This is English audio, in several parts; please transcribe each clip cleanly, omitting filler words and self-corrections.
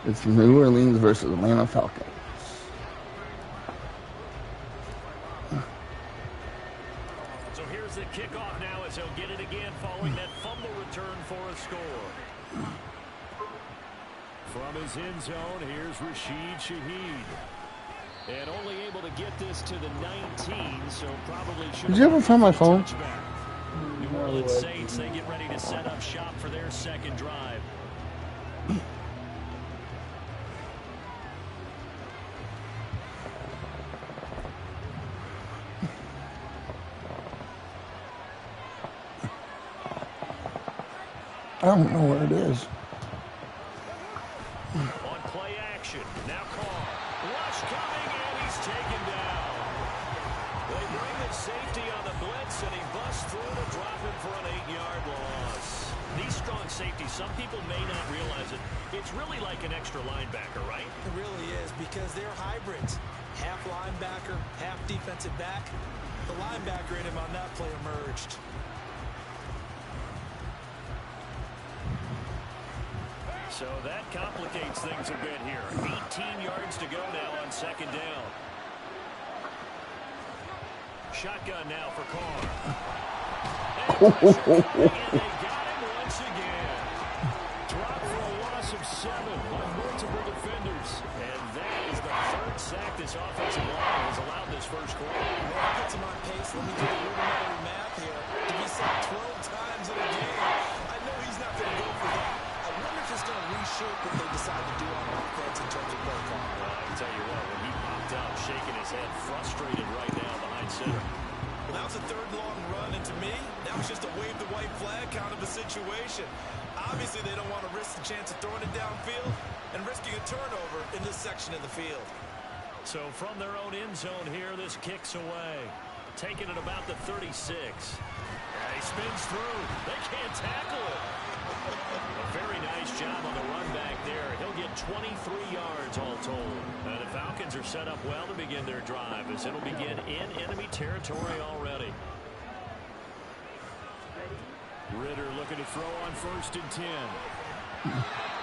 It's New Orleans versus Atlanta Falcons. So here's the kickoff now as he'll get it again following that fumble return for a score. From his end zone, here's Rashid Shaheed. And only able to get this to the 19, so probably should. Did you ever find my phone? New Orleans Saints, they get ready to set up shop for their second drive. I don't know where it is. On play action, now Carr. Rush coming, and he's taken down. They bring the safety on the blitz, and he busts through to drop him for an 8-yard loss. These strong safeties, some people may not realize it. It's really like an extra linebacker, right? It really is, because they're hybrids. Half linebacker, half defensive back. The linebacker in him on that play emerged. So that complicates things a bit here. 18 yards to go now on second down. Shotgun now for Carr. And they got him once again. Dropped for a loss of 7 on multiple defenders. And that is the third sack this offensive line has allowed this first quarter. Well, that puts him on pace. Let me do the rudimentary math here. To be sacked 12 times in a game, I know he's not going to go for that. I wonder if it's going to reshape what they decide to do on offense in terms of play call. Well, I can tell you what, when he popped out, shaking his head, frustrated right now behind center. Well, that was a third long run, and to me, that was just a wave the white flag kind of a situation. Obviously, they don't want to risk the chance of throwing it downfield and risking a turnover in this section of the field. So from their own end zone here, this kicks away. Taking it about the 36. He spins through. They can't tackle it. A very nice job on the run back there. He'll get 23 yards all told. The Falcons are set up well to begin their drive as it'll begin in enemy territory already. Ritter looking to throw on 1st and 10.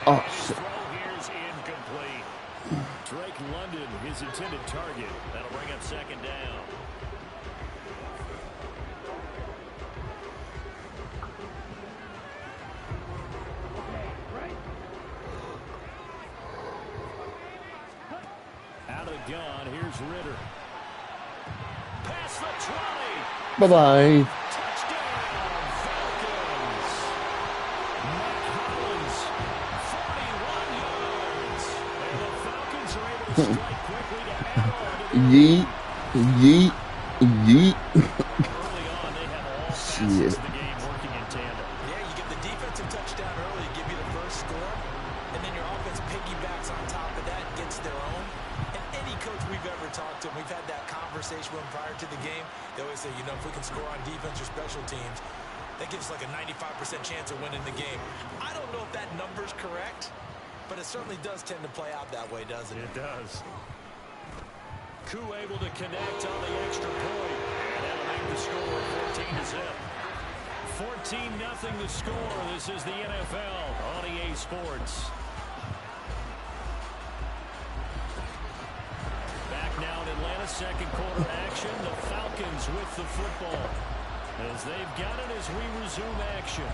Oh, his throw here's incomplete. Drake London, his intended target. That'll bring up second down. Out of the gun, here's Ritter. Past the 20. Bye-bye. Touchdown, Falcons. Matt Collins, 41 yards. And the Falcons are able to strike quickly to add on to the Yeet. Yeet. Yeet. early on. They have all facets of the game working in tandem. Yeah, you get the defensive touchdown early, give you the first score, and then your offense piggybacks on top of that, gets their own. And any coach we've ever talked to, we've had that conversation with them prior to the game. They always say, you know, if we can score on defense or special teams, that gives us like a 95% chance of winning the game. I don't know if that number's correct, but it certainly does tend to play out that way, doesn't it? It does. Koo able to connect on the extra point. And that'll make the score 14-0. 14-0 the score. This is the NFL on EA Sports. Back now in Atlanta, second quarter action. The Falcons with the football. As they've got it as we resume action.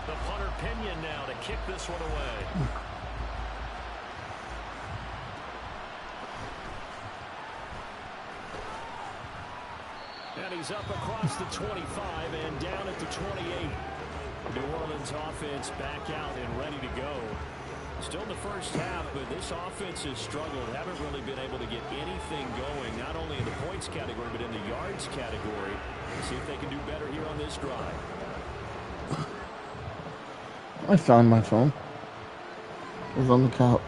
The punter Pinion now to kick this one away. And he's up across the 25 and down at the 28. New Orleans offense back out and ready to go. Still in the first half, but this offense has struggled. Haven't really been able to get anything going, not only in the points category, but in the yards category. See if they can do better here on this drive. I found my phone. It was on the couch.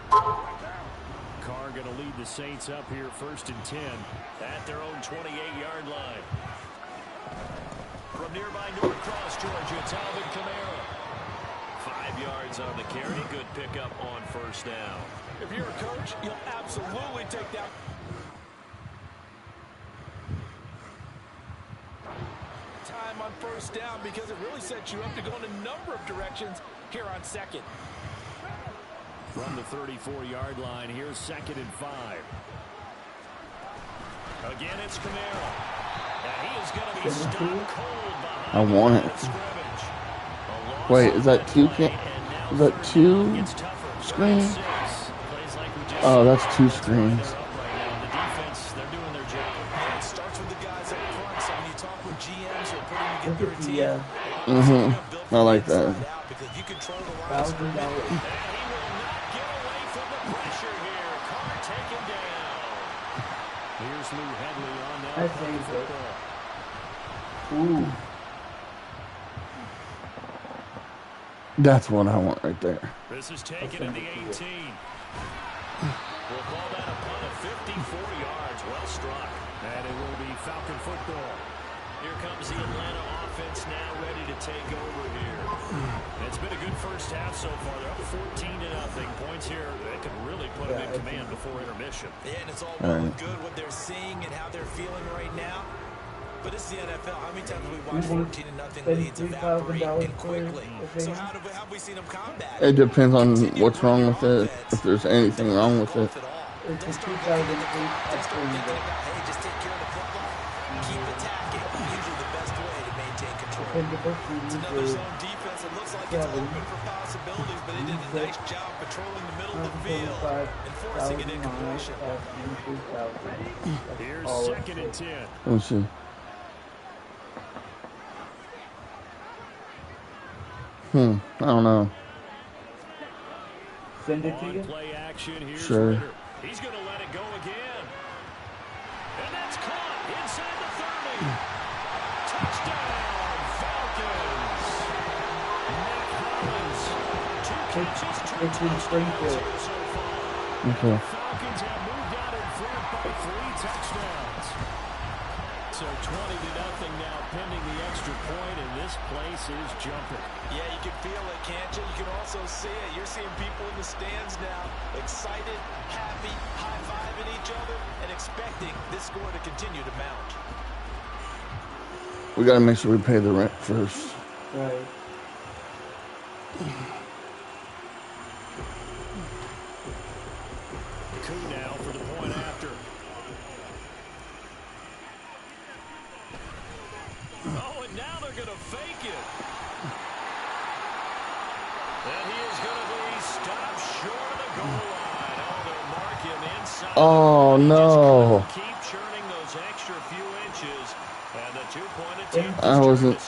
Carr going to lead the Saints up here 1st and 10 at their own 28-yard line. From nearby Norcross, Georgia, it's Alvin Kamara. 5 yards on the carry. Good pickup on 1st down. If you're a coach, you'll absolutely take that. time on first down because it really sets you up to go in a number of directions here on second. From the 34-yard line, here's 2nd and 5. Again, it's Camaro. And he is going to be stopped cold behind I want it. Wait, is that two? Is that two screens? Oh, that's two screens. The defense, they're doing their job. And it starts with the guys up front. So when you talk with GMs who are putting together a team, I like that. because you control the line of scrimmage. And he will not get away from the pressure here. Carr taken down. Here's Lou Headley on now. Ooh. That's what I want right there. This is taken at the 18. We'll call that a punt of 54 yards. Well struck. And it will be Falcon football. Here comes the Atlanta offense now ready to take over here. It's been a good first half so far. They're up 14-0. Points here that could really put them in command before intermission. Yeah, and it's all well and good what they're seeing and how they're feeling right now. But it's the NFL. How many times have we watched 14-0 leads evaporate and quickly? So how have we seen them combat? It depends on what's wrong with it, if there's anything wrong with it. It's a 2008 Just start thinking about, hey, just take care of the football, keep attacking. Usually the best way to maintain control. It's another zone defense. It looks like it's open for possibilities, but they did a nice job patrolling the middle of the field and forcing an incompletion. Here's 2nd and 10. Let's see. I don't know. Send it to you? Play action. Here's Sure. Ritter. He's going to let it go again. And that's caught inside the 30. Touchdown, Falcons. Nick Hollins, 2 catches, 2 touchdowns here so far. Okay. The Falcons have moved out in front by 3 touchdowns. So 20-0 now pending the extra point, and this place is jumping. Yeah, you can feel it, can't you? You can also see it. You're seeing people in the stands now, excited, happy, high-fiving each other, and expecting this score to continue to mount. We gotta make sure we pay the rent first. Right. Coup now for the point after. Oh, and now they're going to fake it. And he is going to be stopped short of the goal line. Oh, they'll mark him inside. Oh, no. Keep churning those extra few inches. And the 2-point attempt I wasn't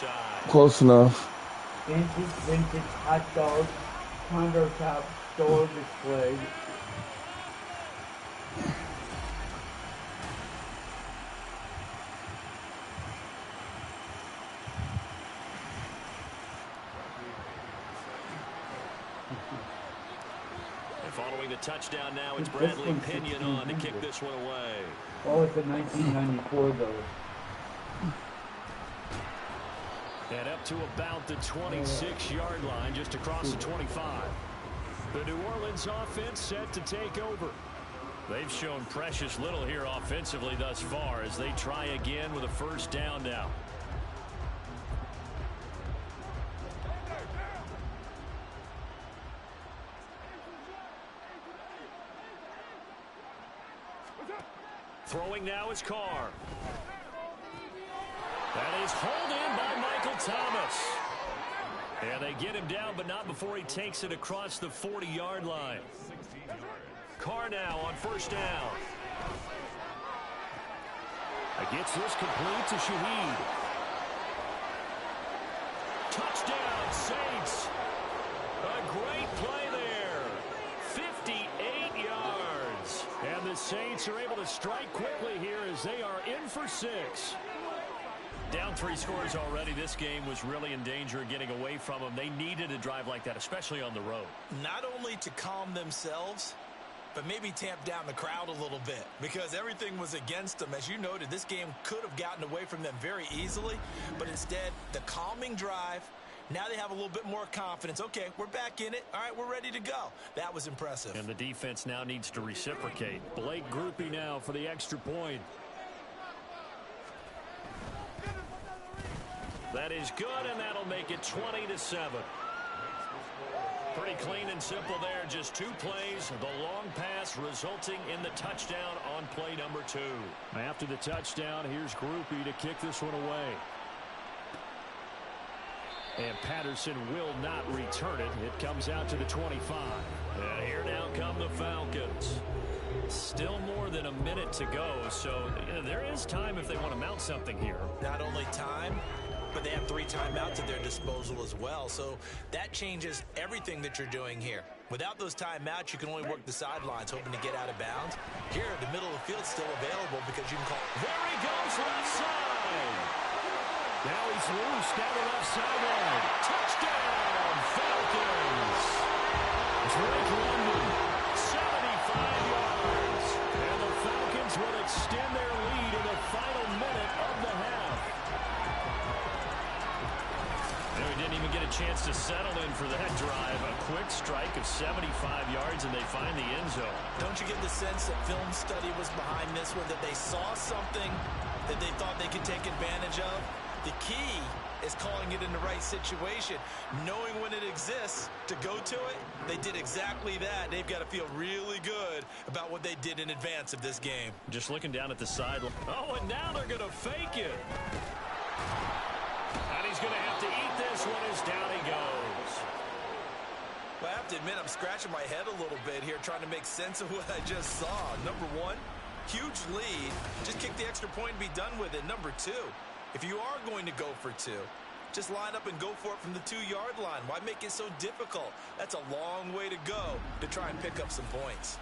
close enough. Vintage hot dog, countertop store display. And following the touchdown now, it's Bradley Pinion on to kick this one away. Oh, it's a 1994 though. And up to about the 26-yard line, just across the 25. The New Orleans offense set to take over. They've shown precious little here offensively thus far as they try again with a first down now. Throwing now is Carr. That is hauled in by Michael Thomas. And they get him down, but not before he takes it across the 40-yard line. Carr now on first down. Gets this complete to Shaheed. Touchdown, Saints. A great play there. 58 yards. And the Saints are able to strike quickly here as they are in for 6. Down 3 scores already. This game was really in danger of getting away from them. They needed a drive like that, especially on the road. Not only to calm themselves, but maybe tamp down the crowd a little bit because everything was against them. As you noted, this game could have gotten away from them very easily, but instead, the calming drive, now they have a little bit more confidence. Okay, we're back in it. All right, we're ready to go. That was impressive. And the defense now needs to reciprocate. Blake Groupie now for the extra point. They That is good, and that'll make it 20-7. Pretty clean and simple there. Just 2 plays. The long pass resulting in the touchdown on play number 2. After the touchdown, here's Groupie to kick this one away. And Patterson will not return it. It comes out to the 25. And here now come the Falcons. Still more than a minute to go, so there is time if they want to mount something here. Not only time, but they have 3 timeouts at their disposal as well. So that changes everything that you're doing here. Without those timeouts, you can only work the sidelines, hoping to get out of bounds. Here, the middle of the field's still available because you can call. There he goes, left side. Now he's loose down the left sideline. Touchdown, Falcons. Drake London, 75 yards. And the Falcons will extend their lead in the final minute of the half. He didn't even get a chance to settle in for that drive. A quick strike of 75 yards, and they find the end zone. Don't you get the sense that film study was behind this one, that they saw something that they thought they could take advantage of? The key is calling it in the right situation, knowing when it exists to go to it. They did exactly that. They've got to feel really good about what they did in advance of this game. Just looking down at the sideline. Oh, and now they're going to fake it. And he's going to have to eat this one as down he goes. Well, I have to admit, I'm scratching my head a little bit here trying to make sense of what I just saw. Number 1, huge lead. Just kick the extra point and be done with it. Number 2, if you are going to go for 2, just line up and go for it from the 2-yard line. Why make it so difficult? That's a long way to go to try and pick up some points.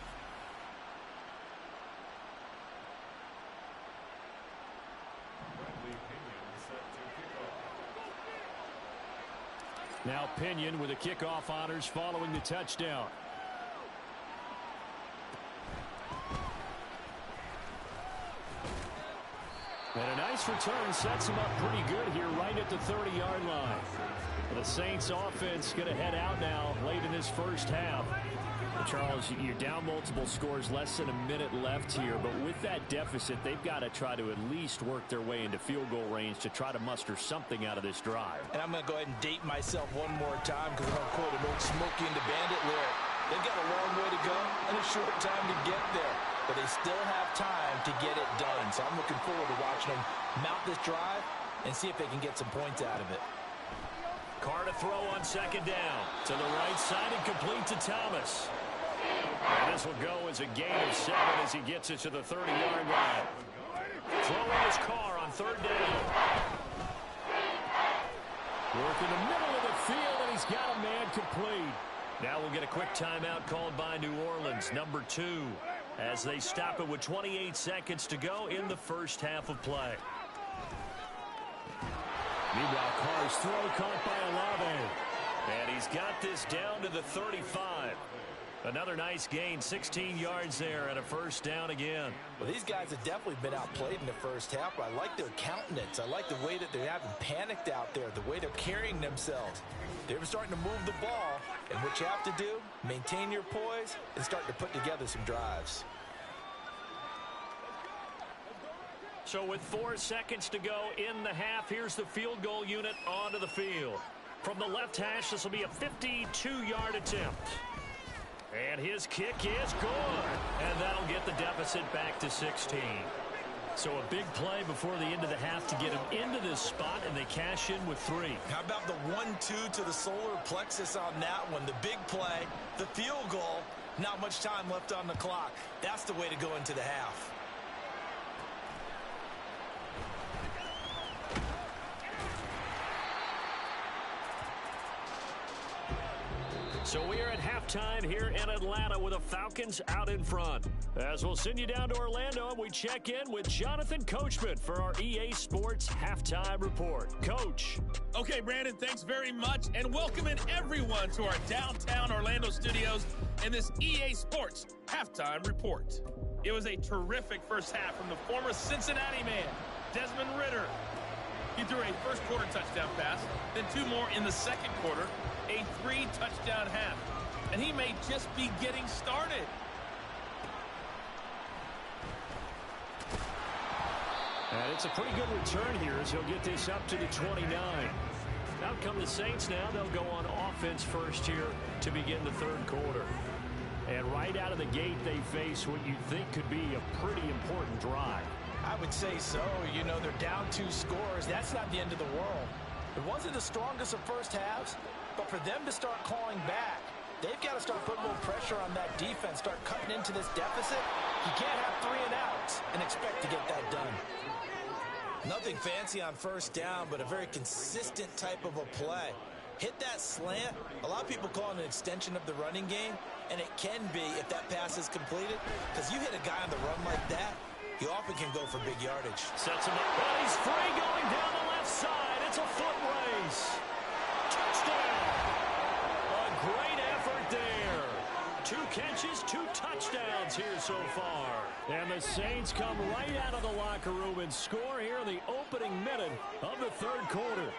Now Pinion with the kickoff honors following the touchdown. And a nice return sets him up pretty good here right at the 30-yard line. The Saints offense going to head out now late in this first half. Charles, you're down multiple scores, less than a minute left here, but with that deficit, they've got to try to at least work their way into field goal range to try to muster something out of this drive. And I'm going to go ahead and date myself one more time because I'm going to quote an old Smokey and the Bandit lyric. They've got a long way to go and a short time to get there, but they still have time to get it done. So I'm looking forward to watching them mount this drive and see if they can get some points out of it. Carr to throw on second down. To the right side and complete to Thomas. And this will go as a gain of 7 as he gets it to the 30-yard line. Throwing his Carr on third down. Work in the middle of the field, and he's got a man complete. Now we'll get a quick timeout called by New Orleans, number 2, as they stop it with 28 seconds to go in the first half of play. Meanwhile, Carr's throw caught by Olave. And he's got this down to the 35. Another nice gain, 16 yards there, and a first down again. Well, these guys have definitely been outplayed in the first half, but I like their countenance. I like the way that they haven't panicked out there, the way they're carrying themselves. They're starting to move the ball, and what you have to do, maintain your poise and start to put together some drives. So with 4 seconds to go in the half, here's the field goal unit onto the field. From the left hash, this will be a 52-yard attempt. And his kick is good. And that'll get the deficit back to 16. So a big play before the end of the half to get him into this spot, and they cash in with 3. How about the 1-2 to the solar plexus on that one? The big play, the field goal, not much time left on the clock. That's the way to go into the half. So we are at halftime here in Atlanta with the Falcons out in front. As we'll send you down to Orlando, we check in with Jonathan Coachman for our EA Sports Halftime Report. Coach. Okay, Brandon, thanks very much, and welcoming everyone to our downtown Orlando studios in this EA Sports Halftime Report. It was a terrific first half from the former Cincinnati man, Desmond Ridder. He threw a first-quarter touchdown pass, then 2 more in the second quarter, a 3-touchdown half. And he may just be getting started. And it's a pretty good return here as he'll get this up to the 29. Out come the Saints now. They'll go on offense first here to begin the third quarter. And right out of the gate, they face what you think could be a pretty important drive. I would say so. You know, they're down 2 scores. That's not the end of the world. It wasn't the strongest of first halves, but for them to start clawing back, they've got to start putting a little pressure on that defense, start cutting into this deficit. You can't have 3 and outs and expect to get that done. Nothing fancy on first down, but a very consistent type of a play. Hit that slant. A lot of people call it an extension of the running game, and it can be if that pass is completed, because you hit a guy on the run like that, you often can go for big yardage. Sets him up. Well, he's free going down the left side. It's a foot race. Touchdown. A great effort there. 2 catches, 2 touchdowns here so far. And the Saints come right out of the locker room and score here in the opening minute of the third quarter.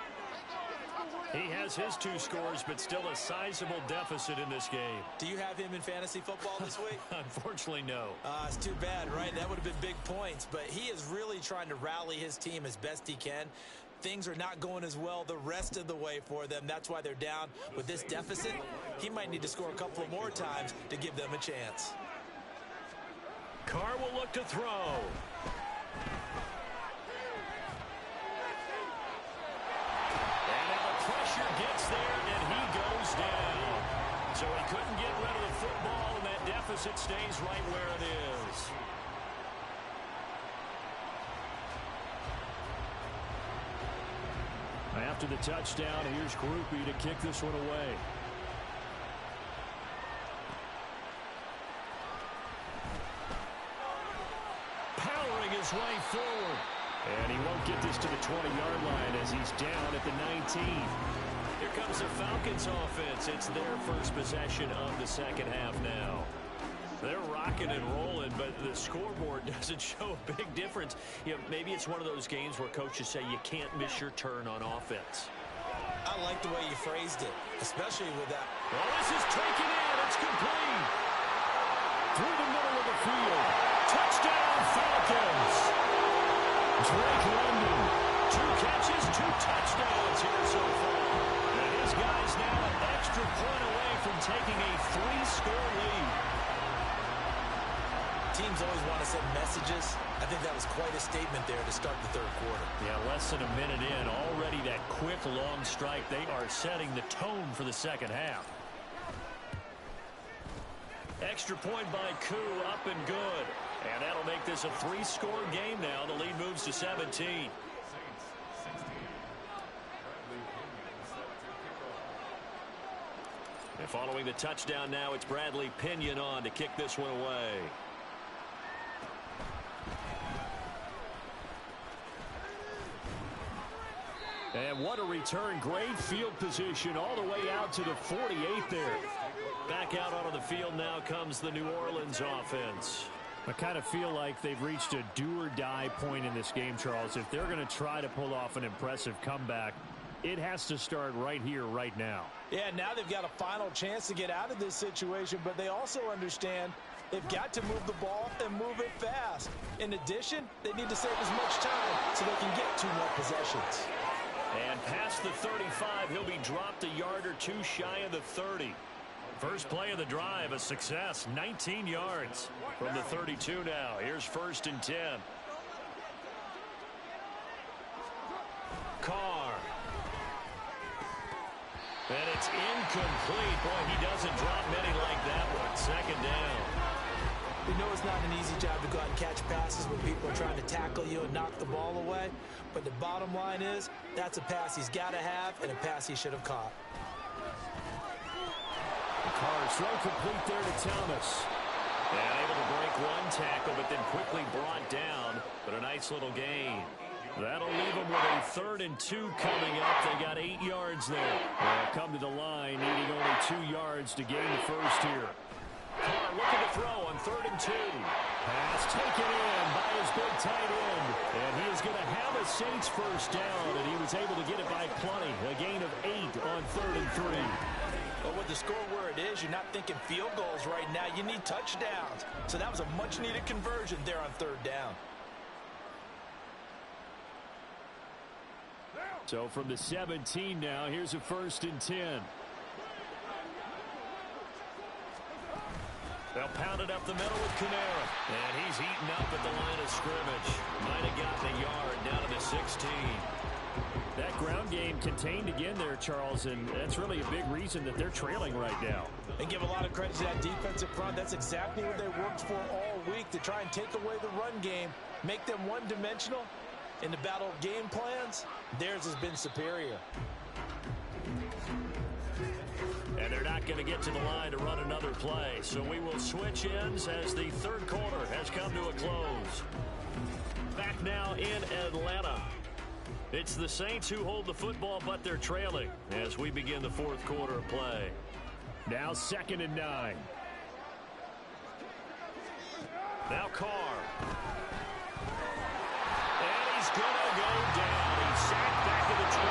He has his 2 scores, but still a sizable deficit in this game. Do you have him in fantasy football this week? Unfortunately, no. It's too bad, right? That would have been big points, but he is really trying to rally his team as best he can. Things are not going as well the rest of the way for them. That's why they're down with this deficit. He might need to score a couple of more times to give them a chance. Carr will look to throw. Gets there, and he goes down. So he couldn't get rid of the football, and that deficit stays right where it is. After the touchdown, here's Groupie to kick this one away. Powering his way forward. And he won't get this to the 20-yard line as he's down at the 19. Here comes the Falcons offense. It's their first possession of the second half now. They're rocking and rolling, but the scoreboard doesn't show a big difference. You know, maybe it's one of those games where coaches say you can't miss your turn on offense. I like the way you phrased it, especially with that. Well, this is taken in. It's complete. Through the middle of the field. Touchdown, Falcons. Drake London, 2 catches, 2 touchdowns here so far. And his guys now an extra point away from taking a 3-score lead. Teams always want to send messages. I think that was quite a statement there to start the third quarter. Yeah, less than a minute in. Already that quick, long strike. They are setting the tone for the second half. Extra point by Koo, up and good. And that'll make this a 3-score game now. The lead moves to 17. And following the touchdown now, it's Bradley Pinion on to kick this one away. And what a return. Great field position all the way out to the 48 there. Back out onto the field now comes the New Orleans offense. I kind of feel like they've reached a do-or-die point in this game, Charles. If they're going to try to pull off an impressive comeback, it has to start right here, right now. Yeah, now they've got a final chance to get out of this situation, but they also understand they've got to move the ball and move it fast. In addition, they need to save as much time so they can get 2 more possessions. And past the 35, he'll be dropped a yard or 2 shy of the 30. First play of the drive, a success, 19 yards from the 32 now. Here's 1st and 10. Carr. And it's incomplete. Boy, he doesn't drop many like that one. 2nd down. We know it's not an easy job to go out and catch passes when people are trying to tackle you and knock the ball away. But the bottom line is, that's a pass he's got to have and a pass he should have caught. Carr's throw complete there to Thomas. And able to break 1 tackle, but then quickly brought down. But a nice little gain. That'll leave them with a 3rd and 2 coming up. They got 8 yards there. They'll come to the line, needing only 2 yards to gain the first here. Carr looking to throw on 3rd and 2. Pass taken in by his big tight end. And he is going to have a Saints first down, and he was able to get it by plenty. A gain of 8 on 3rd and 3. But with the score where it is, you're not thinking field goals right now. You need touchdowns. So that was a much-needed conversion there on 3rd down. So from the 17 now, here's a 1st and 10. They'll pound it up the middle with Kemet. And he's eaten up at the line of scrimmage. Might have gotten a yard down to the 16. That ground game contained again there, Charles, and that's really a big reason that they're trailing right now. And give a lot of credit to that defensive front. That's exactly what they worked for all week, to try and take away the run game, make them one-dimensional. In the battle of game plans, theirs has been superior. And they're not going to get to the line to run another play. So we will switch ends as the third quarter has come to a close. Back now in Atlanta. It's the Saints who hold the football, but they're trailing as we begin the fourth quarter of play. Now 2nd and 9. Now Carr. And he's going to go down. He's sacked back to the 24.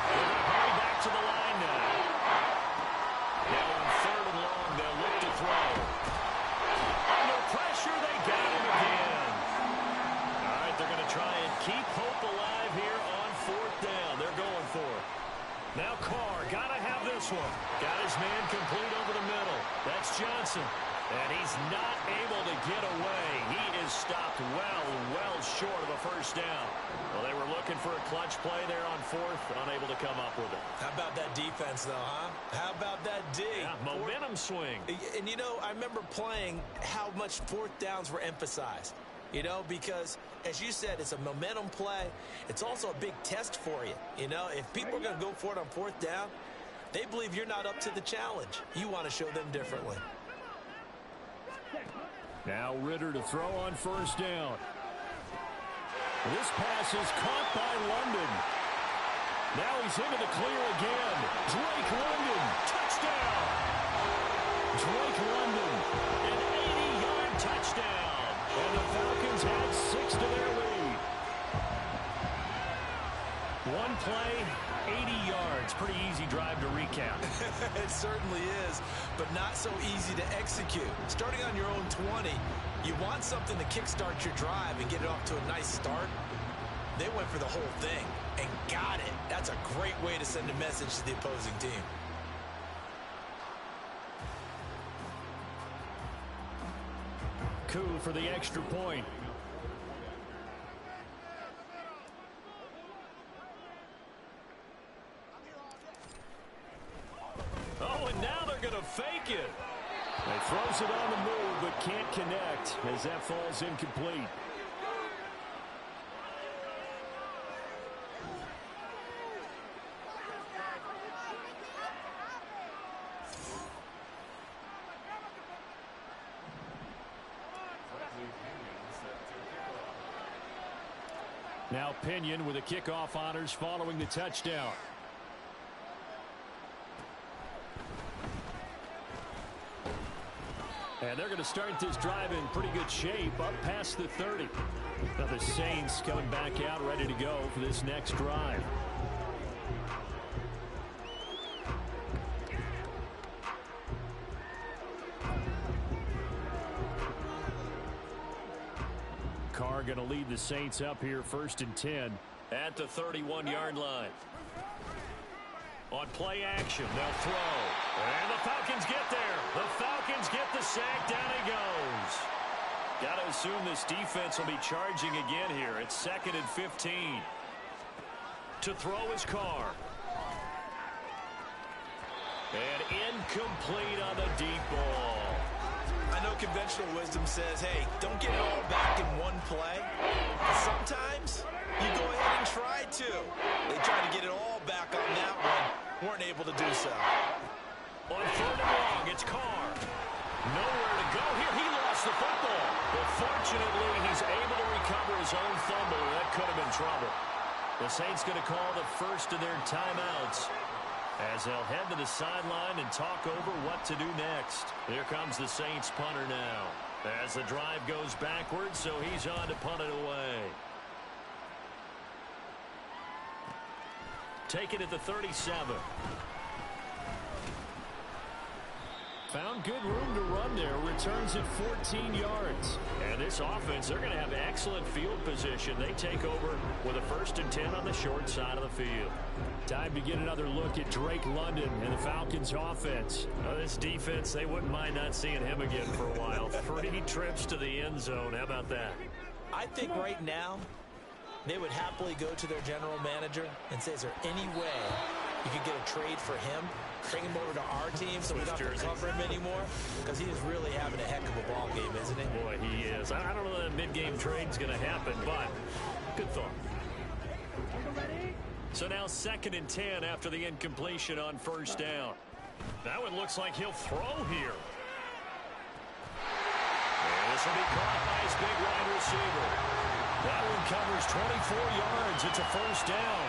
They're going to hurry back to the line now. Now on 3rd and long, they'll look to throw. Under pressure, they got him again. All right, they're going to try and keep hope alive here on 4th down. They're going for it. Now Carr, got to have this one. Got his man complete over the middle. That's Johnson. And he's not able to get away. He is stopped well short of a 1st down. Well, they were looking for a clutch play there on 4th, unable to come up with it. How about that defense, though, huh? How about that D? Yeah, momentum swing. And, you know, I remember playing how much 4th downs were emphasized. You know, because, as you said, it's a momentum play. It's also a big test for you. You know, if people are going to go for it on 4th down, they believe you're not up to the challenge. You want to show them differently. Now Ritter to throw on 1st down. This pass is caught by London. Now he's into the clear again. Drake London, touchdown. Drake London, an 80-yard touchdown. And the Falcons had 6 to their lead. One play, 80 yards. Pretty easy drive to recap. It certainly is, but not so easy to execute. Starting on your own 20, you want something to kickstart your drive and get it off to a nice start. They went for the whole thing and got it. That's a great way to send a message to the opposing team. Coup for the extra point. Oh, and now they're going to fake it. He throws it on the move, but can't connect as that falls incomplete. Now Pinion with the kickoff honors following the touchdown. And they're going to start this drive in pretty good shape, up past the 30. Now the Saints coming back out ready to go for this next drive. Carr going to lead the Saints up here 1st and 10 at the 31-yard line. On play action, they'll throw. And the Falcons get there. The Falcons get the sack. Down he goes. Got to assume this defense will be charging again here. It's 2nd and 15. To throw is Carr. And incomplete on the deep ball. I know conventional wisdom says, hey, don't get it all back in one play. But sometimes you go ahead and try to. They tried to get it all back on that one. Weren't able to do so. On 3rd and long, it's Carr. Nowhere to go here. He lost the football. But fortunately, he's able to recover his own fumble. That could have been trouble. The Saints going to call the first of their timeouts as they'll head to the sideline and talk over what to do next. Here comes the Saints punter now as the drive goes backwards, so he's on to punt it away. Take it at the 37. Found good room to run there. Returns at 14 yards. And this offense, they're going to have excellent field position. They take over with a 1st and 10 on the short side of the field. Time to get another look at Drake London and the Falcons offense. This defense, they wouldn't mind not seeing him again for a while. 3 trips to the end zone. How about that? I think right now they would happily go to their general manager and say, is there any way you could get a trade for him? Bring him over to our team so we don't have to cover him anymore? Because he is really having a heck of a ball game, isn't he? Boy, he is. I don't know that mid-game trade's going to happen, but good thought. So now 2nd and 10 after the incompletion on 1st down. That one looks like he'll throw here. And this will be caught by his big wide receiver. That one covers 24 yards. It's a 1st down.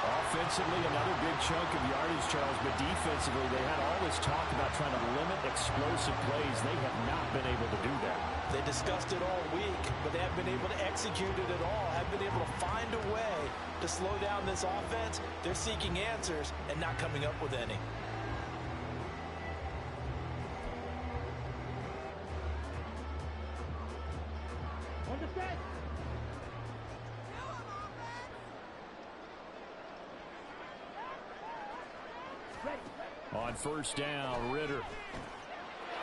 Offensively, another big chunk of yardage, Charles, but defensively, they had all this talk about trying to limit explosive plays. They have not been able to do that. They discussed it all week, but they haven't been able to execute it at all, haven't been able to find a way to slow down this offense. They're seeking answers and not coming up with any. On 1st down, Ritter.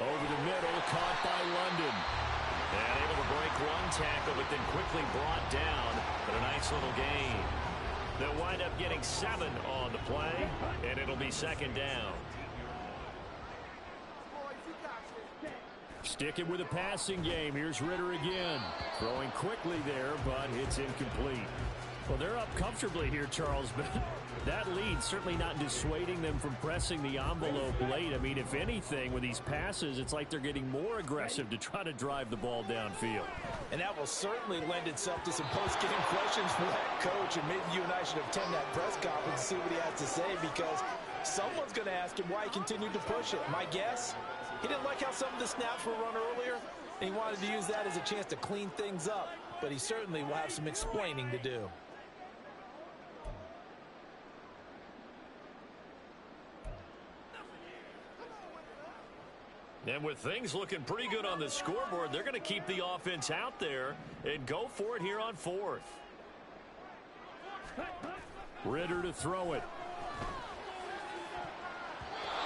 Over the middle, caught by London. And able to break one tackle, but then quickly brought down. But a nice little gain. They'll wind up getting 7 on the play, and it'll be 2nd down. Sticking with a passing game. Here's Ritter again. Throwing quickly there, but it's incomplete. Well, they're up comfortably here, Charles, but that lead certainly not dissuading them from pressing the envelope late. I mean, if anything, with these passes, it's like they're getting more aggressive to try to drive the ball downfield. And that will certainly lend itself to some post-game questions for that coach, and maybe you and I should attend that press conference and see what he has to say, because someone's going to ask him why he continued to push it. My guess, he didn't like how some of the snaps were run earlier, and he wanted to use that as a chance to clean things up, but he certainly will have some explaining to do. And with things looking pretty good on the scoreboard, they're going to keep the offense out there and go for it here on 4th. Ritter to throw it.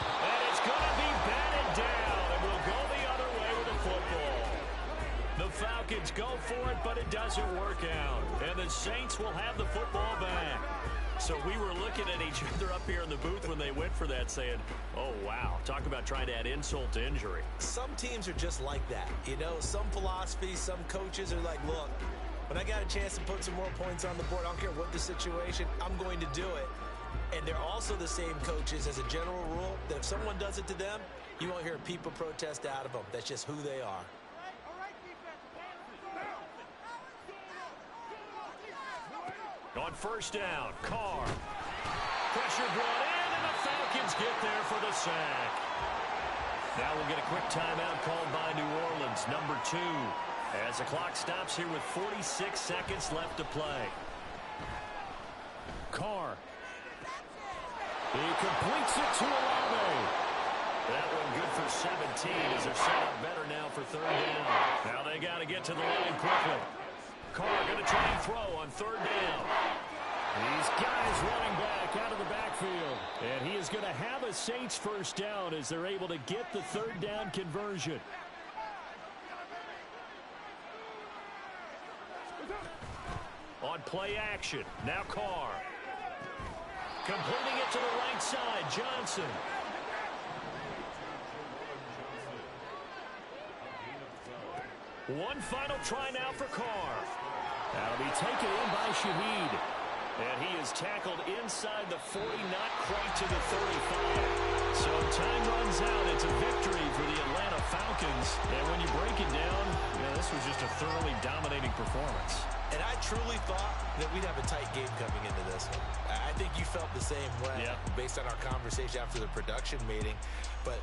And it's going to be batted down, and we'll go the other way with the football. The Falcons go for it, but it doesn't work out. And the Saints will have the football back. So we were looking at each other up here in the booth when they went for that, saying, oh, wow, talk about trying to add insult to injury. Some teams are just like that. You know, some philosophies, some coaches are like, look, when I got a chance to put some more points on the board, I don't care what the situation, I'm going to do it. And they're also the same coaches as a general rule that if someone does it to them, you won't hear people protest out of them. That's just who they are. On 1st down, Carr. Pressure brought in, and the Falcons get there for the sack. Now we'll get a quick timeout called by New Orleans, number 2, as the clock stops here with 46 seconds left to play. Carr. He completes it to Olave. That one good for 17 as they're set up better now for 3rd down. Now they got to get to the line quickly. Carr going to try and throw on 3rd down. These guys running back out of the backfield. And he is going to have a Saints 1st down as they're able to get the 3rd down conversion. On play action, now Carr. Completing it to the right side, Johnson. One final try now for Carr. That'll be taken in by Shaheed. And he is tackled inside the 40, not quite to the 35. So time runs out. It's a victory for the Atlanta Falcons. And when you break it down, this was just a thoroughly dominating performance. And I truly thought that we'd have a tight game coming into this one. I think you felt the same way based on our conversation after the production meeting. But